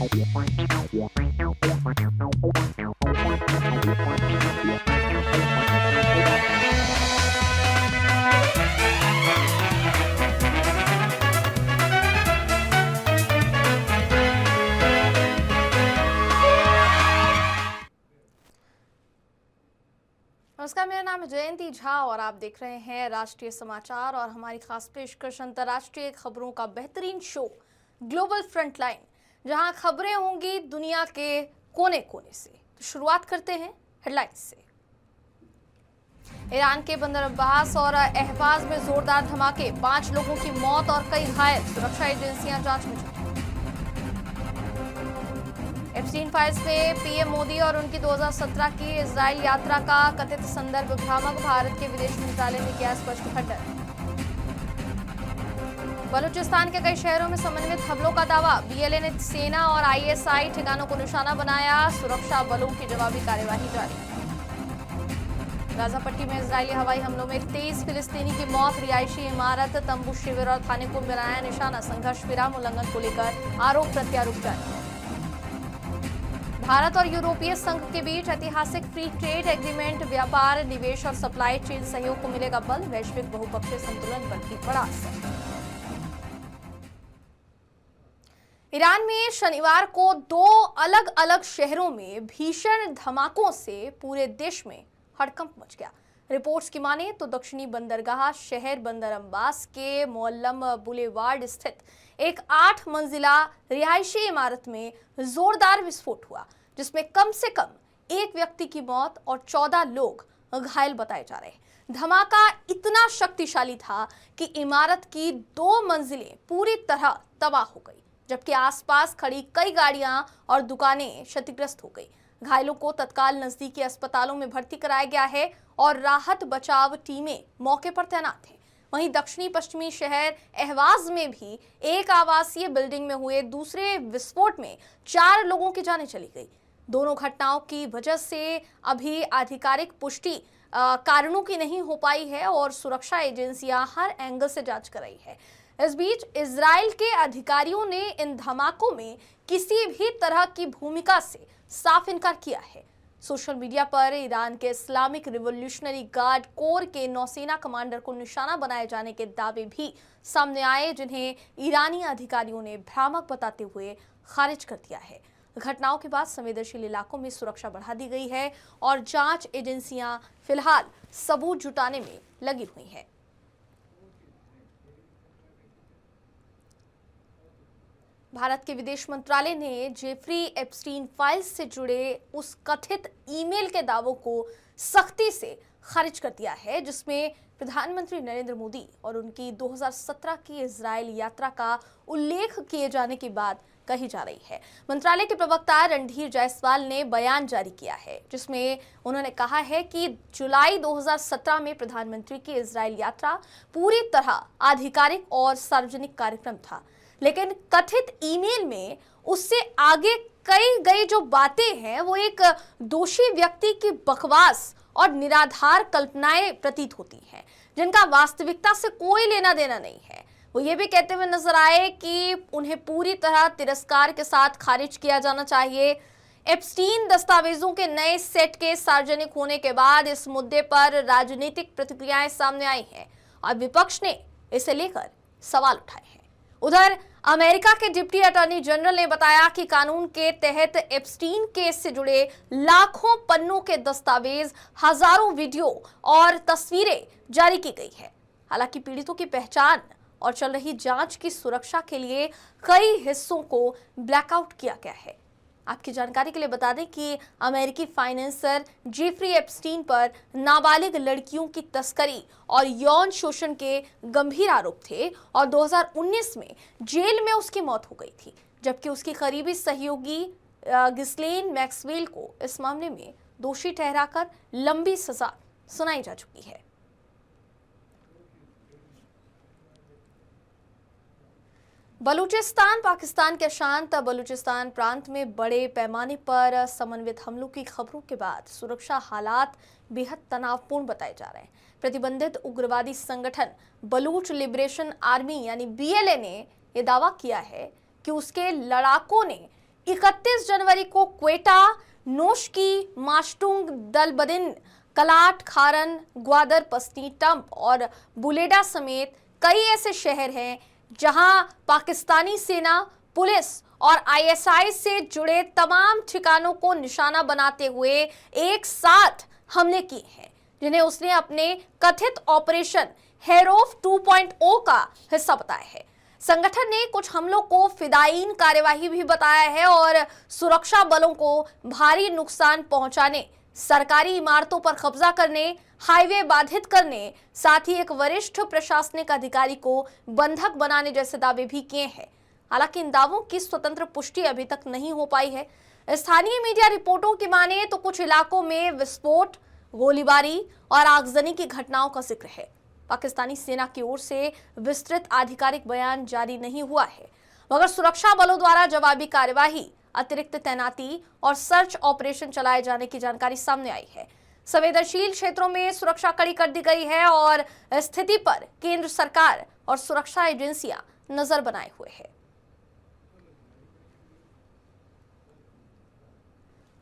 नमस्कार, मेरा नाम है जयंती झा और आप देख रहे हैं राष्ट्रीय समाचार और हमारी खास पेशकश अंतर्राष्ट्रीय खबरों का बेहतरीन शो ग्लोबल फ्रंटलाइन, जहां खबरें होंगी दुनिया के कोने कोने से। तो शुरुआत करते हैं हेडलाइंस से। ईरान के बंदर अब्बास और अहवाज में जोरदार धमाके, 5 लोगों की मौत और कई घायल, सुरक्षा एजेंसियां जांच में जुटी। एप्स्टीन फाइल्स में पीएम मोदी और उनकी 2017 की इजराइल यात्रा का कथित संदर्भ भ्रामक, भारत के विदेश मंत्रालय ने किया स्पष्ट खंडन। बलूचिस्तान के कई शहरों में समन्वित हमलों का दावा, बीएलए ने सेना और आईएसआई ठिकानों को निशाना बनाया, सुरक्षा बलों की जवाबी कार्यवाही जारी। गाजा पट्टी में इजरायली हवाई हमलों में 23 फिलिस्तीनी की मौत, रिहायशी इमारत, तंबू, शिविर और थाने को बनाया निशाना, संघर्ष विराम उल्लंघन को लेकर आरोप प्रत्यारोप जारी। भारत और यूरोपीय संघ के बीच ऐतिहासिक फ्री ट्रेड एग्रीमेंट, व्यापार, निवेश और सप्लाई चेन सहयोग को मिलेगा बल, वैश्विक बहुपक्षीय संतुलन पर भी पड़ा असर। ईरान में शनिवार को 2 अलग अलग शहरों में भीषण धमाकों से पूरे देश में हड़कंप मच गया। रिपोर्ट्स की माने तो दक्षिणी बंदरगाह शहर बंदर अब्बास के मोअल्लम बुलेवार्ड स्थित एक 8 मंजिला रिहायशी इमारत में जोरदार विस्फोट हुआ, जिसमें कम से कम 1 व्यक्ति की मौत और 14 लोग घायल बताए जा रहे हैं। धमाका इतना शक्तिशाली था कि इमारत की 2 मंजिलें पूरी तरह तबाह हो गई, जबकि आसपास खड़ी कई गाड़ियां और दुकानें क्षतिग्रस्त हो गई। घायलों को तत्काल नजदीकी अस्पतालों में भर्ती कराया गया है और राहत बचाव टीमें मौके पर तैनात हैं। वहीं दक्षिणी पश्चिमी शहर अहवाज में भी एक आवासीय बिल्डिंग में हुए दूसरे विस्फोट में 4 लोगों की जानें चली गई। दोनों घटनाओं की वजह से अभी आधिकारिक पुष्टि कारणों की नहीं हो पाई है और सुरक्षा एजेंसियां हर एंगल से जांच कर रही है। इस बीच इजराइल के अधिकारियों ने इन धमाकों में किसी भी तरह की भूमिका से साफ इनकार किया है। सोशल मीडिया पर ईरान के इस्लामिक रिवॉल्यूशनरी गार्ड कोर के नौसेना कमांडर को निशाना बनाए जाने के दावे भी सामने आए, जिन्हें ईरानी अधिकारियों ने भ्रामक बताते हुए खारिज कर दिया है। घटनाओं के बाद संवेदनशील इलाकों में सुरक्षा बढ़ा दी गई है और जांच एजेंसियां फिलहाल सबूत जुटाने में लगी हुई हैं। भारत के विदेश मंत्रालय ने जेफरी एप्स्टीन फाइल्स से जुड़े उस कथित ईमेल के दावों को सख्ती से खारिज कर दिया है, जिसमें प्रधानमंत्री नरेंद्र मोदी और उनकी 2017 की इजराइल यात्रा का उल्लेख किए जाने की बात कही जा रही है। मंत्रालय के प्रवक्ता रणधीर जायसवाल ने बयान जारी किया है, जिसमें उन्होंने कहा है कि जुलाई 2017 में प्रधानमंत्री की इजराइल यात्रा पूरी तरह आधिकारिक और सार्वजनिक कार्यक्रम था, लेकिन कथित ईमेल में उससे आगे कई गई जो बातें हैं वो एक दोषी व्यक्ति की बकवास और निराधार कल्पनाएं प्रतीत होती हैं, जिनका वास्तविकता से कोई लेना देना नहीं है। वो ये भी कहते हुए नजर आए कि उन्हें पूरी तरह तिरस्कार के साथ खारिज किया जाना चाहिए। एप्स्टीन दस्तावेजों के नए सेट के सार्वजनिक होने के बाद इस मुद्दे पर राजनीतिक प्रतिक्रियाएं सामने आई हैं और विपक्ष ने इसे लेकर सवाल उठाए हैं। उधर अमेरिका के डिप्टी अटॉर्नी जनरल ने बताया कि कानून के तहत एप्स्टीन केस से जुड़े लाखों पन्नों के दस्तावेज, हजारों वीडियो और तस्वीरें जारी की गई है। हालांकि पीड़ितों की पहचान और चल रही जांच की सुरक्षा के लिए कई हिस्सों को ब्लैकआउट किया गया है। आपकी जानकारी के लिए बता दें कि अमेरिकी फाइनेंसर जेफरी एप्स्टीन पर नाबालिग लड़कियों की तस्करी और यौन शोषण के गंभीर आरोप थे और 2019 में जेल में उसकी मौत हो गई थी, जबकि उसकी करीबी सहयोगी गिस्लेन मैक्सवेल को इस मामले में दोषी ठहराकर लंबी सजा सुनाई जा चुकी है। बलूचिस्तान पाकिस्तान के शांत बलूचिस्तान प्रांत में बड़े पैमाने पर समन्वित हमलों की खबरों के बाद सुरक्षा हालात बेहद तनावपूर्ण बताए जा रहे हैं। प्रतिबंधित उग्रवादी संगठन बलूच लिबरेशन आर्मी यानी बीएलए ने यह दावा किया है कि उसके लड़ाकों ने 31 जनवरी को क्वेटा, नोशकी, माशटुंग, दलबदिन, कलाट, खारन, ग्वादर, पसनी, टंप और बुलेडा समेत कई ऐसे शहर हैं जहां पाकिस्तानी सेना, पुलिस और आईएसआई से जुड़े तमाम ठिकानों को निशाना बनाते हुए एक साथ हमले किए हैं, जिन्हें उसने अपने कथित ऑपरेशन हेरोफ 2.0 का हिस्सा बताया है। संगठन ने कुछ हमलों को फिदायीन कार्यवाही भी बताया है और सुरक्षा बलों को भारी नुकसान पहुंचाने, सरकारी इमारतों पर कब्जा करने, हाईवे बाधित करने, साथ ही एक वरिष्ठ प्रशासनिक अधिकारी को बंधक बनाने जैसे दावे भी किए हैं। हालांकि इन दावों की स्वतंत्र पुष्टि अभी तक नहीं हो पाई है। स्थानीय मीडिया रिपोर्टों की माने तो कुछ इलाकों में विस्फोट, गोलीबारी और आगजनी की घटनाओं का जिक्र है। पाकिस्तानी सेना की ओर से विस्तृत आधिकारिक बयान जारी नहीं हुआ है, मगर सुरक्षा बलों द्वारा जवाबी कार्यवाही, अतिरिक्त तैनाती और सर्च ऑपरेशन चलाए जाने की जानकारी सामने आई है। संवेदनशील क्षेत्रों में सुरक्षा कड़ी कर दी गई है और स्थिति पर केंद्र सरकार और सुरक्षा एजेंसियां नजर बनाए हुए हैं।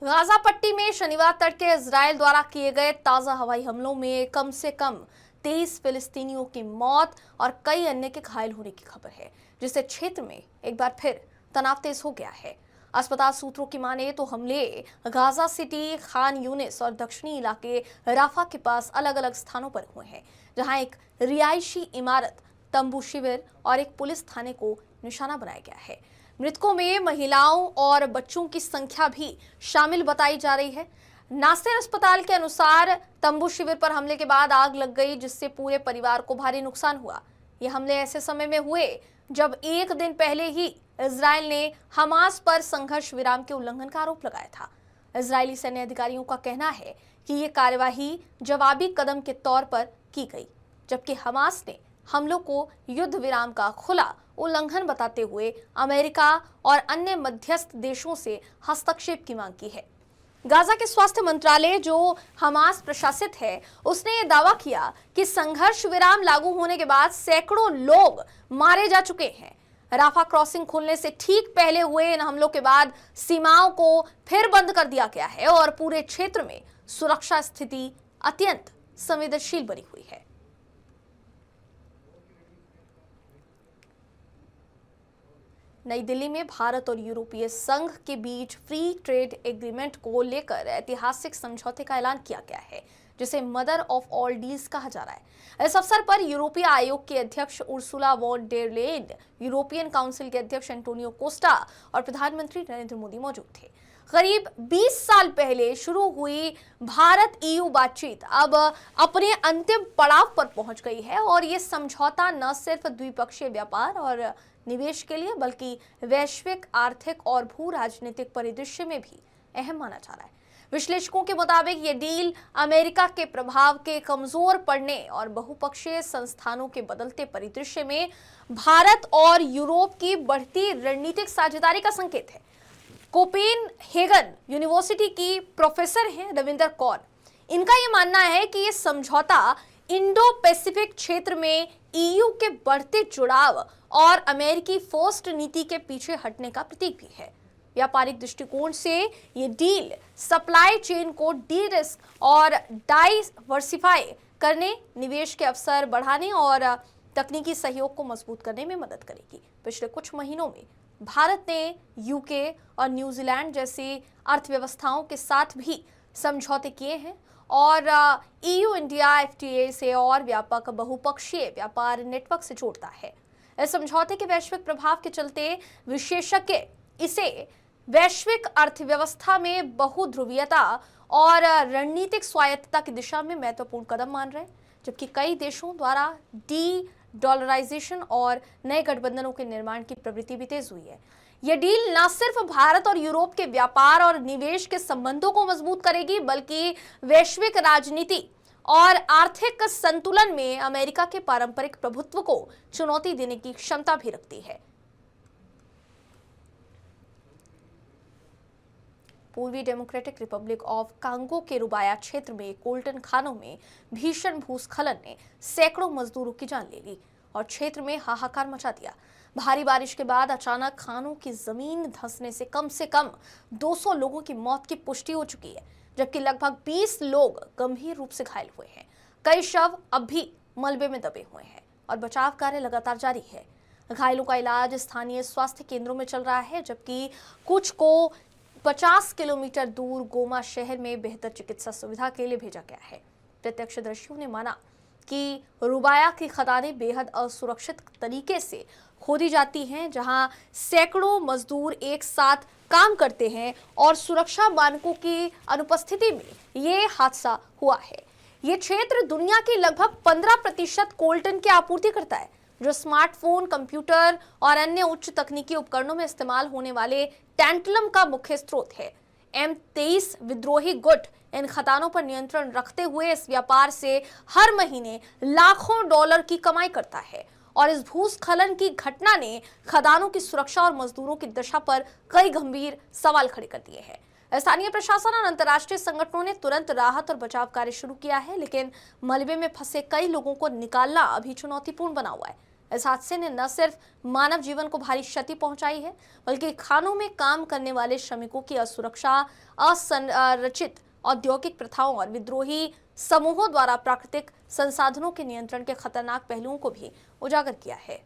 गाजा पट्टी में शनिवार तड़के इजराइल द्वारा किए गए ताजा हवाई हमलों में कम से कम 23 फिलिस्तीनियों की मौत और कई अन्य के घायल होने की खबर है, जिससे क्षेत्र में एक बार फिर तनाव तेज हो गया है। अस्पताल सूत्रों की माने तो हमले गाजा सिटी, खान यूनिस और दक्षिणी इलाके राफा के पास अलग अलग स्थानों पर हुए हैं, जहां एक रिहायशी इमारत, तंबू शिविर और एक पुलिस थाने को निशाना बनाया गया है। मृतकों में महिलाओं और बच्चों की संख्या भी शामिल बताई जा रही है। नासिर अस्पताल के अनुसार तंबू शिविर पर हमले के बाद आग लग गई, जिससे पूरे परिवार को भारी नुकसान हुआ। ये हमले ऐसे समय में हुए जब एक दिन पहले ही इजराइल ने हमास पर संघर्ष विराम के उल्लंघन का आरोप लगाया था। इजरायली सैन्य अधिकारियों का कहना है कि ये कार्यवाही जवाबी कदम के तौर पर की गई, जबकि हमास ने हमलों को युद्ध विराम का खुला उल्लंघन बताते हुए अमेरिका और अन्य मध्यस्थ देशों से हस्तक्षेप की मांग की है। गाजा के स्वास्थ्य मंत्रालय, जो हमास प्रशासित है, उसने ये दावा किया कि संघर्ष विराम लागू होने के बाद सैकड़ों लोग मारे जा चुके हैं। राफा क्रॉसिंग खुलने से ठीक पहले हुए इन हमलों के बाद सीमाओं को फिर बंद कर दिया गया है और पूरे क्षेत्र में सुरक्षा स्थिति अत्यंत संवेदनशील बनी हुई है। नई दिल्ली में भारत और यूरोपीय संघ के बीच फ्री ट्रेड एग्रीमेंट को लेकर ऐतिहासिक समझौते का ऐलान किया गया है, जिसे मदर ऑफ ऑल डील्स कहा जा रहा है। इस अवसर पर यूरोपीय आयोग के अध्यक्ष Ursula von der Leyen, European council के अध्यक्ष एंटोनियो कोस्टा और प्रधानमंत्री नरेंद्र मोदी मौजूद थे। करीब 20 साल पहले शुरू हुई भारत ईयू बातचीत अब अपने अंतिम पड़ाव पर पहुंच गई है और ये समझौता न सिर्फ द्विपक्षीय व्यापार और निवेश के लिए, बल्कि वैश्विक आर्थिक और भू राजनीतिक परिदृश्य में भी अहम माना जा रहा है। विश्लेषकों के मुताबिक ये डील अमेरिका के प्रभाव के कमजोर पड़ने और बहुपक्षीय संस्थानों के बदलते परिदृश्य में भारत और यूरोप की बढ़ती रणनीतिक साझेदारी का संकेत है। कोपेनहेगन यूनिवर्सिटी की प्रोफेसर हैं रविंदर कौर। इनका ये मानना है कि ये समझौता इंडो पैसिफिक क्षेत्र में ईयू के बढ़ते जुड़ाव और अमेरिकी फर्स्ट नीति के पीछे हटने का प्रतीक भी है। व्यापारिक दृष्टिकोण से ये डील सप्लाई चेन को डी रिस्क और डाइवर्सिफाई करने, निवेश के अवसर बढ़ाने और तकनीकी सहयोग को मजबूत करने में मदद करेगी। पिछले कुछ महीनों में भारत ने यूके और न्यूजीलैंड जैसी अर्थव्यवस्थाओं के साथ भी समझौते किए हैं और ईयू इंडिया एफटीए से और व्यापक बहुपक्षीय व्यापार नेटवर्क से जोड़ता है। इस समझौते के वैश्विक प्रभाव के चलते विशेषज्ञ इसे वैश्विक अर्थव्यवस्था में बहुध्रुवीयता और रणनीतिक स्वायत्तता की दिशा में महत्वपूर्ण कदम मान रहे हैं, जबकि कई देशों द्वारा डी डॉलराइजेशन और नए गठबंधनों के निर्माण की प्रवृत्ति भी तेज हुई है। यह डील न सिर्फ भारत और यूरोप के व्यापार और निवेश के संबंधों को मजबूत करेगी, बल्कि वैश्विक राजनीति और आर्थिक संतुलन में अमेरिका के पारंपरिक प्रभुत्व को चुनौती देने की क्षमता भी रखती है। पूर्वी डेमोक्रेटिक रिपब्लिक ऑफ कांगो के रुबाया क्षेत्र में कोल्टन खानों में भीषण भूस्खलन ने सैकड़ों मजदूरों की जान ले ली और क्षेत्र में हाहाकार मचा दिया। भारी बारिश के बाद अचानक खानों की जमीन धंसने से कम 200 लोगों की मौत की पुष्टि हो चुकी है, जबकि लगभग 20 लोग गंभीर रूप से घायल हुए हैं। कई शव अब भी मलबे में दबे हुए हैं और बचाव कार्य लगातार जारी है। घायलों का इलाज स्थानीय स्वास्थ्य केंद्रों में चल रहा है, जबकि कुछ को 50 किलोमीटर दूर गोमा शहर में बेहतर चिकित्सा सुविधा के लिए भेजा गया है। प्रत्यक्षदर्शियों ने माना कि रुबाया की खदानें बेहद असुरक्षित तरीके से खोदी जाती हैं, जहां सैकड़ों मजदूर एक साथ काम करते हैं और सुरक्षा मानकों की अनुपस्थिति में ये हादसा हुआ है। ये क्षेत्र दुनिया की लगभग 15% कोल्टन की आपूर्ति करता है, जो स्मार्टफोन, कंप्यूटर और अन्य उच्च तकनीकी उपकरणों में इस्तेमाल होने वाले टैंटलम का मुख्य स्रोत है। M23 विद्रोही गुट इन खदानों पर नियंत्रण रखते हुए इस व्यापार से हर महीने लाखों डॉलर की कमाई करता है और इस भूस्खलन की घटना ने खदानों की सुरक्षा और मजदूरों की दशा पर कई गंभीर सवाल खड़े कर दिए हैं। स्थानीय प्रशासन और अंतर्राष्ट्रीय संगठनों ने तुरंत राहत और बचाव कार्य शुरू किया है, लेकिन मलबे में फंसे कई लोगों को निकालना अभी चुनौतीपूर्ण बना हुआ है। इस हादसे ने न सिर्फ मानव जीवन को भारी क्षति पहुंचाई है, बल्कि खानों में काम करने वाले श्रमिकों की असुरक्षा, असंरचित औद्योगिक प्रथाओं और विद्रोही समूहों द्वारा प्राकृतिक संसाधनों के नियंत्रण के खतरनाक पहलुओं को भी उजागर किया है।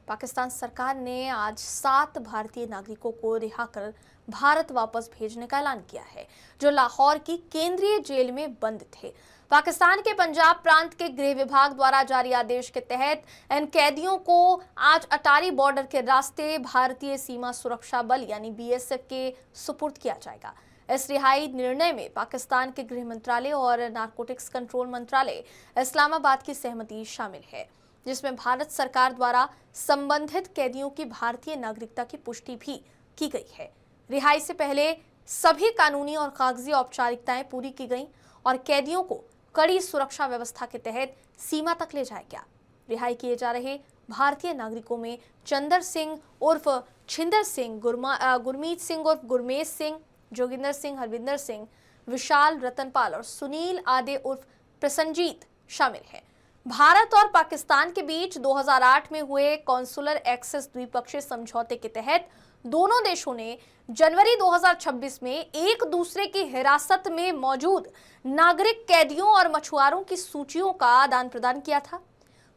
पाकिस्तान सरकार ने आज 7 भारतीय नागरिकों को रिहा कर भारत वापस भेजने का ऐलान किया है, जो लाहौर की केंद्रीय जेल में बंद थे। पाकिस्तान के पंजाब प्रांत के गृह विभाग द्वारा जारी आदेश के तहत इन कैदियों को आज अटारी बॉर्डर के रास्ते भारतीय सीमा सुरक्षा बल यानी BSF के सुपुर्द किया जाएगा। इस रिहाई निर्णय में पाकिस्तान के गृह मंत्रालय और नारकोटिक्स कंट्रोल मंत्रालय इस्लामाबाद की सहमति शामिल है, जिसमें भारत सरकार द्वारा संबंधित कैदियों की भारतीय नागरिकता की पुष्टि भी की गई है। रिहाई से पहले सभी कानूनी और कागजी औपचारिकताएं पूरी की गईं और कैदियों को कड़ी सुरक्षा व्यवस्था के तहत सीमा तक ले जाया गया। रिहाई किए जा रहे भारतीय नागरिकों में चंदर सिंह उर्फ छिंदर सिंह, गुरमीत सिंह उर्फ गुरमेश सिंह, जोगिंदर सिंह, हरविंदर सिंह, विशाल, रतनपाल और सुनील आदे उर्फ प्रसन्नजीत शामिल हैं। भारत और पाकिस्तान के बीच 2008 में हुए कॉन्सुलर एक्सेस द्विपक्षीय समझौते के तहत दोनों देशों ने जनवरी 2026 में एक दूसरे की हिरासत में मौजूद नागरिक कैदियों और मछुआरों की सूचियों का आदान प्रदान किया था।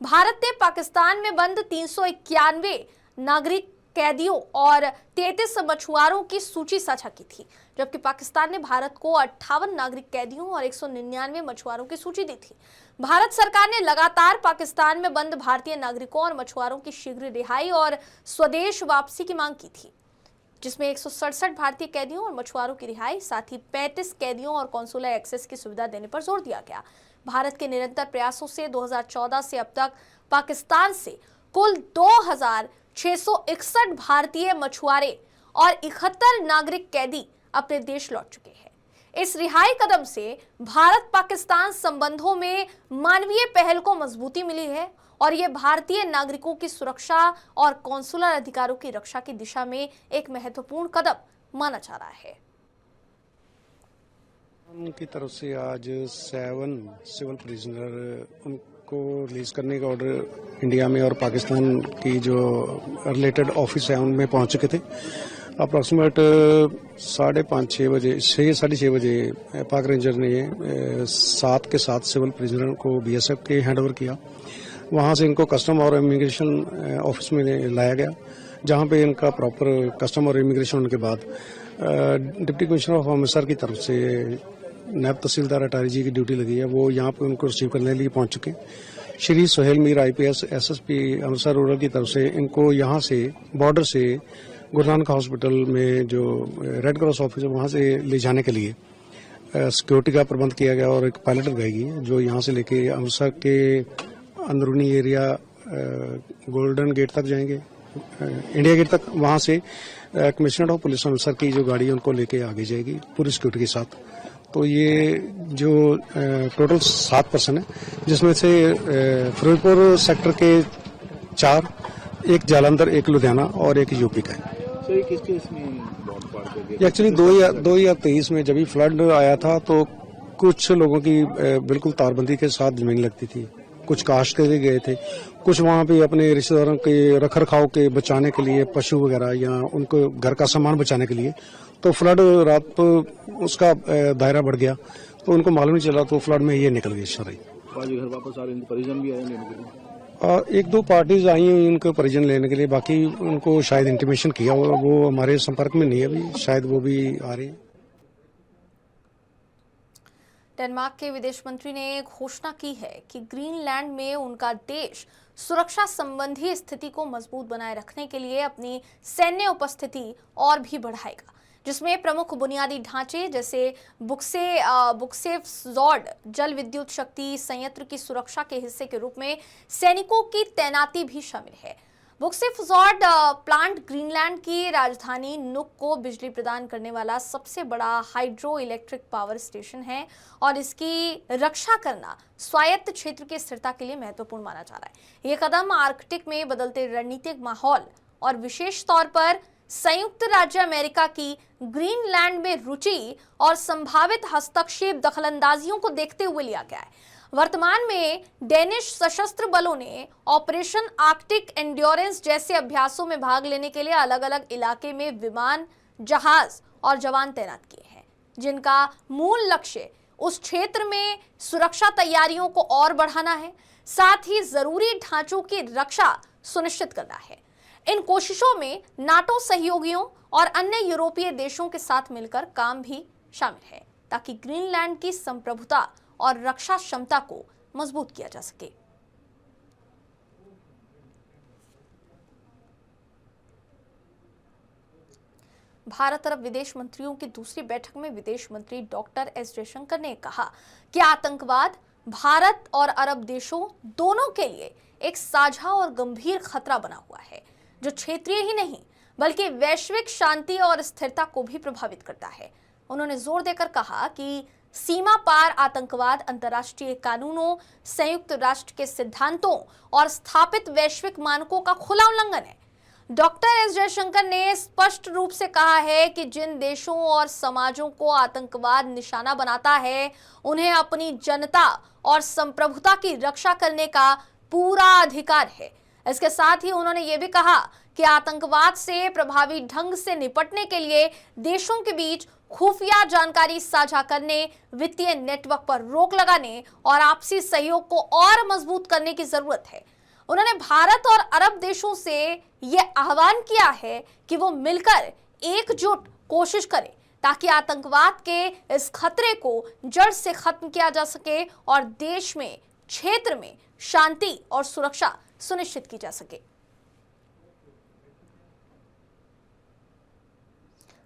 भारत ने पाकिस्तान में बंद 391 नागरिक कैदियों और 33 मछुआरों की सूची साझा की थी, जबकि पाकिस्तान ने भारत को 58 नागरिक कैदियों और 199 मछुआरों की सूची दी थी। भारत सरकार ने लगातार पाकिस्तान में बंद भारतीय नागरिकों और मछुआरों की शीघ्र रिहाई और स्वदेश वापसी की मांग की थी, जिसमें 167 भारतीय कैदियों और मछुआरों की रिहाई, साथ ही 35 कैदियों और कॉन्सुलर एक्सेस की सुविधा देने पर जोर दिया गया। भारत के निरंतर प्रयासों से 2014 से अब तक पाकिस्तान से कुल 2661 भारतीय मछुआरे और 71 नागरिक कैदी अपने देश लौट चुके हैं। इस रिहाई कदम से भारत पाकिस्तान संबंधों में मानवीय पहल को मजबूती मिली है और ये भारतीय नागरिकों की सुरक्षा और कॉन्सुलर अधिकारों की रक्षा की दिशा में एक महत्वपूर्ण कदम माना जा रहा है। उनकी तरफ से आज 7 सिविल प्रिजनर उनको रिलीज करने का ऑर्डर इंडिया में और पाकिस्तान की जो रिलेटेड ऑफिस है उनमें पहुंच चुके थे। अप्रॉक्सीमेट 5:30-6 बजे 6-6:30 बजे पाक रेंजर ने 7 के 7 सिविल प्रिजनर को BSF के हैंड ओवर किया। वहां से इनको कस्टम और इमिग्रेशन ऑफिस में लाया गया, जहां पे इनका प्रॉपर कस्टम और इमिग्रेशन होने के बाद डिप्टी कमिश्नर ऑफ अमृतसर की तरफ से नायब तहसीलदार अटारी जी की ड्यूटी लगी है, वो यहाँ पे उनको रिसीव करने के लिए पहुंच चुके। Shri Sohail Mir IPS SSP Amritsar rural की तरफ से इनको यहाँ से बॉर्डर से गुरु नानक हॉस्पिटल में जो रेड क्रॉस ऑफिस है वहाँ से ले जाने के लिए सिक्योरिटी का प्रबंध किया गया और एक पायलट लगाई गई जो यहाँ से लेके अमृतसर के अंदरूनी एरिया गोल्डन गेट तक जाएंगे, इंडिया गेट तक। वहाँ से कमिश्नर ऑफ पुलिस अमृतसर की जो गाड़ी है उनको लेके आगे जाएगी पूरी सिक्योरिटी के साथ। तो ये जो टोटल 7 पर्सन है, जिसमें से फिरोजपुर सेक्टर के 4, एक जालंधर, एक लुधियाना और एक यूपी का है। एक्चुअली 2023 में जब भी फ्लड आया था तो कुछ लोगों की बिल्कुल तारबंदी के साथ जमीन लगती थी कुछ कास्ट के लिए गए थे, कुछ वहाँ पे अपने रिश्तेदारों के रख रखाव के बचाने के लिए, पशु वगैरह या उनको घर का सामान बचाने के लिए। तो फ्लड रात को उसका दायरा बढ़ गया, तो उनको मालूम नहीं चला, तो फ्लड में ये निकल गए सारे। आज घर वापस आ रहे हैं, परिजन भी आए लेने के लिए? एक दो पार्टीज आई हुई उनके परिजन लेने के लिए, बाकी उनको शायद इंटीमेशन किया, वो हमारे संपर्क में नहीं है अभी, शायद वो भी आ रहे हैं। डेनमार्क के विदेश मंत्री ने घोषणा की है कि ग्रीनलैंड में उनका देश सुरक्षा संबंधी स्थिति को मजबूत बनाए रखने के लिए अपनी सैन्य उपस्थिति और भी बढ़ाएगा, जिसमें प्रमुख बुनियादी ढांचे जैसे बुक्सेफजॉर्ड जल विद्युत शक्ति संयंत्र की सुरक्षा के हिस्से के रूप में सैनिकों की तैनाती भी शामिल है। बुक्सेफजॉर्ड प्लांट ग्रीनलैंड की राजधानी नुक को बिजली प्रदान करने वाला सबसे बड़ा हाइड्रो इलेक्ट्रिक पावर स्टेशन है और इसकी रक्षा करना स्वायत्त क्षेत्र की स्थिरता के लिए महत्वपूर्ण माना जा रहा है। ये कदम आर्कटिक में बदलते रणनीतिक माहौल और विशेष तौर पर संयुक्त राज्य अमेरिका की ग्रीनलैंड में रुचि और संभावित हस्तक्षेप दखलंदाजियों को देखते हुए लिया गया है। वर्तमान में डेनिश सशस्त्र बलों ने ऑपरेशन आर्कटिक एंड्योरेंस जैसे अभ्यासों में भाग लेने के लिए अलग अलग इलाके में विमान, जहाज और जवान तैनात किए हैं, जिनका मूल लक्ष्य उस क्षेत्र में सुरक्षा तैयारियों को और बढ़ाना है, साथ ही जरूरी ढांचों की रक्षा सुनिश्चित करना है। इन कोशिशों में नाटो सहयोगियों और अन्य यूरोपीय देशों के साथ मिलकर काम भी शामिल है, ताकि ग्रीनलैंड की संप्रभुता और रक्षा क्षमता को मजबूत किया जा सके। भारत अरब विदेश मंत्रियों की दूसरी बैठक में विदेश मंत्री डॉक्टर एस जयशंकर ने कहा कि आतंकवाद भारत और अरब देशों दोनों के लिए एक साझा और गंभीर खतरा बना हुआ है, जो क्षेत्रीय ही नहीं बल्कि वैश्विक शांति और स्थिरता को भी प्रभावित करता है। उन्होंने जोर देकर कहा कि सीमा पार आतंकवाद अंतर्राष्ट्रीय कानूनों, संयुक्त राष्ट्र के सिद्धांतों और स्थापित वैश्विक मानकों का खुला उल्लंघन है। डॉक्टर एस जयशंकर ने स्पष्ट रूप से कहा है कि जिन देशों और समाजों को आतंकवाद निशाना बनाता है, उन्हें अपनी जनता और संप्रभुता की रक्षा करने का पूरा अधिकार है। इसके साथ ही उन्होंने ये भी कहा कि आतंकवाद से प्रभावी ढंग से निपटने के लिए देशों के बीच खुफिया जानकारी साझा करने, वित्तीय नेटवर्क पर रोक लगाने और आपसी सहयोग को और मजबूत करने की जरूरत है। उन्होंने भारत और अरब देशों से यह आह्वान किया है कि वो मिलकर एकजुट कोशिश करें ताकि आतंकवाद के इस खतरे को जड़ से खत्म किया जा सके और देश में, क्षेत्र में शांति और सुरक्षा सुनिश्चित की जा सके।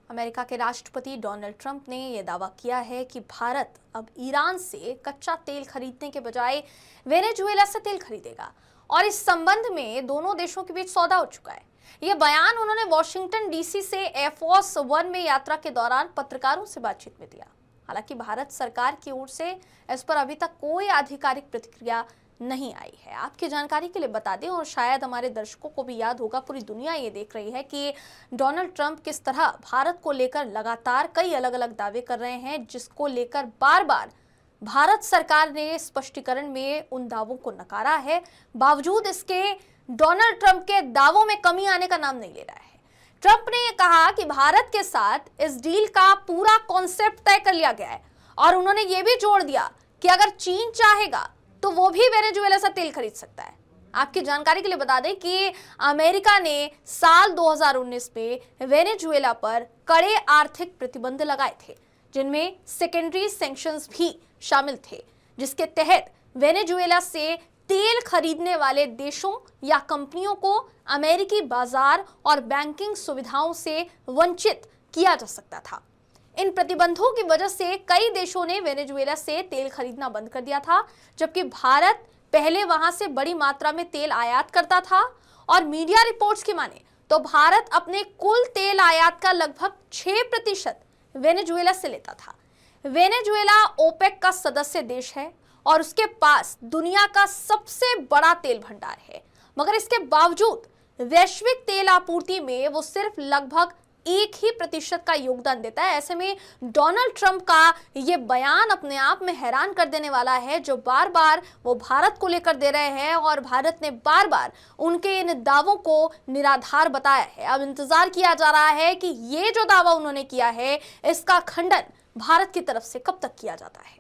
अमेरिका के राष्ट्रपति डोनाल्ड ट्रंप ने यह दावा किया है कि भारत अब ईरान से कच्चा तेल खरीदने के बजाय वेनेजुएला से तेल खरीदेगा और इस संबंध में दोनों देशों के बीच सौदा हो चुका है। यह बयान उन्होंने वॉशिंगटन डीसी से एयरफोर्स वन में यात्रा के दौरान पत्रकारों से बातचीत में दिया। हालांकि भारत सरकार की ओर से इस पर अभी तक कोई आधिकारिक प्रतिक्रिया नहीं आई है। आपकी जानकारी के लिए बता दें और शायद हमारे दर्शकों को भी याद होगा, पूरी दुनिया ये देख रही है कि डोनाल्ड ट्रंप किस तरह भारत को लेकर लगातार कई अलग अलग दावे कर रहे हैं, जिसको लेकर बार बार भारत सरकार ने स्पष्टीकरण में उन दावों को नकारा है। बावजूद इसके डोनाल्ड ट्रंप के दावों में कमी आने का नाम नहीं ले रहा है। ट्रंप ने यह कहा कि भारत के साथ इस डील का पूरा कॉन्सेप्ट तय कर लिया गया है और उन्होंने ये भी जोड़ दिया कि अगर चीन चाहेगा तो वो भी वेनेजुएला से तेल खरीद सकता है। आपकी जानकारी के लिए बता दें कि अमेरिका ने साल 2019 में वेनेजुएला पर कड़े आर्थिक प्रतिबंध लगाए थे, जिनमें सेकेंडरी सैंक्शंस भी शामिल थे, जिसके तहत वेनेजुएला से तेल खरीदने वाले देशों या कंपनियों को अमेरिकी बाजार और बैंकिंग सुविधाओं से वंचित किया जा सकता था। इन प्रतिबंधों की वजह से कई देशों ने वेनेजुएला से तेल खरीदना बंद कर दिया था, जबकि भारत पहले वहां से बड़ी मात्रा में तेल आयात करता था और मीडिया रिपोर्ट्स की माने तो भारत अपने कुल तेल आयात का लगभग 6% वेनेजुएला से लेता था। वेनेजुएला ओपेक का सदस्य देश है और उसके पास दुनिया का सबसे बड़ा तेल भंडार है, मगर इसके बावजूद वैश्विक तेल आपूर्ति में वो सिर्फ लगभग 1% का योगदान देता है। ऐसे में डोनाल्ड ट्रंप का ये बयान अपने आप में हैरान कर देने वाला है, जो बार बार वो भारत को लेकर दे रहे हैं और भारत ने बार बार उनके इन दावों को निराधार बताया है। अब इंतजार किया जा रहा है कि ये जो दावा उन्होंने किया है इसका खंडन भारत की तरफ से कब तक किया जाता है।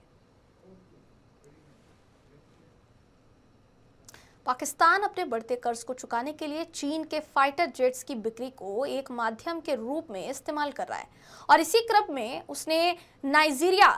पाकिस्तान अपने बढ़ते कर्ज को चुकाने के लिए चीन के फाइटर जेट्स की बिक्री को एक माध्यम के रूप में इस्तेमाल कर रहा है और इसी क्रम में उसने नाइजीरिया,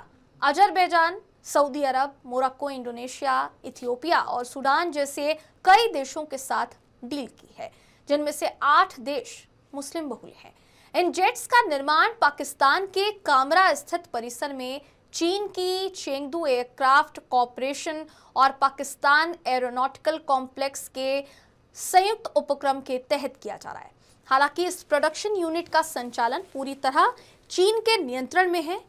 अजरबैजान, सऊदी अरब, मोरक्को, इंडोनेशिया, इथियोपिया और सूडान जैसे कई देशों के साथ डील की है, जिनमें से 8 देश मुस्लिम बहुल हैं। इन जेट्स का निर्माण पाकिस्तान के कामरा स्थित परिसर में चीन की चेंगडू एयरक्राफ्ट कॉरपोरेशन और पाकिस्तान एरोनॉटिकल कॉम्प्लेक्स के संयुक्त उपक्रम के तहत किया जा रहा है। हालांकि इस प्रोडक्शन यूनिट का संचालन पूरी तरह चीन के नियंत्रण में है।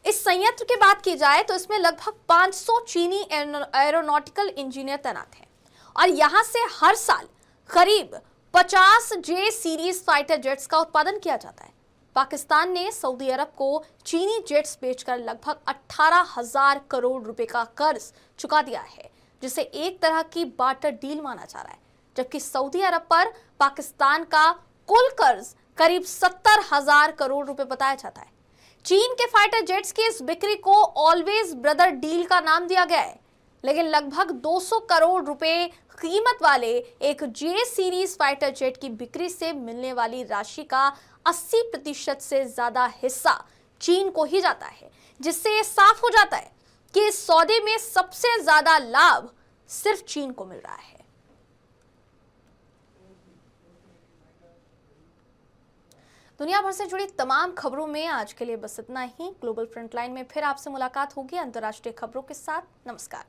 इस संयंत्र की बात की जाए तो इसमें लगभग 500 चीनी एरोनॉटिकल इंजीनियर तैनात हैं और यहां से हर साल करीब 50 जे सीरीज फाइटर जेट्स का उत्पादन किया जाता है। पाकिस्तान ने सऊदी अरब को चीनी जेट्स बेचकर लगभग 18,000 करोड़ रुपए का कर्ज चुका दिया है, जिसे एक तरह की बार्टर डील माना जा रहा है, जबकि सऊदी अरब पर पाकिस्तान का कुल कर्ज करीब 70,000 करोड़ रुपए बताया जाता है। चीन के फाइटर जेट्स की इस बिक्री को ऑलवेज ब्रदर डील का नाम दिया गया है, लेकिन लगभग 200 करोड़ रुपए कीमत वाले एक जे सीरीज फाइटर जेट की बिक्री से मिलने वाली राशि का 80% से ज्यादा हिस्सा चीन को ही जाता है, जिससे ये साफ हो जाता है कि इस सौदे में सबसे ज्यादा लाभ सिर्फ चीन को मिल रहा है। दुनिया भर से जुड़ी तमाम खबरों में आज के लिए बस इतना ही। ग्लोबल फ्रंटलाइन में फिर आपसे मुलाकात होगी अंतर्राष्ट्रीय खबरों के साथ। नमस्कार।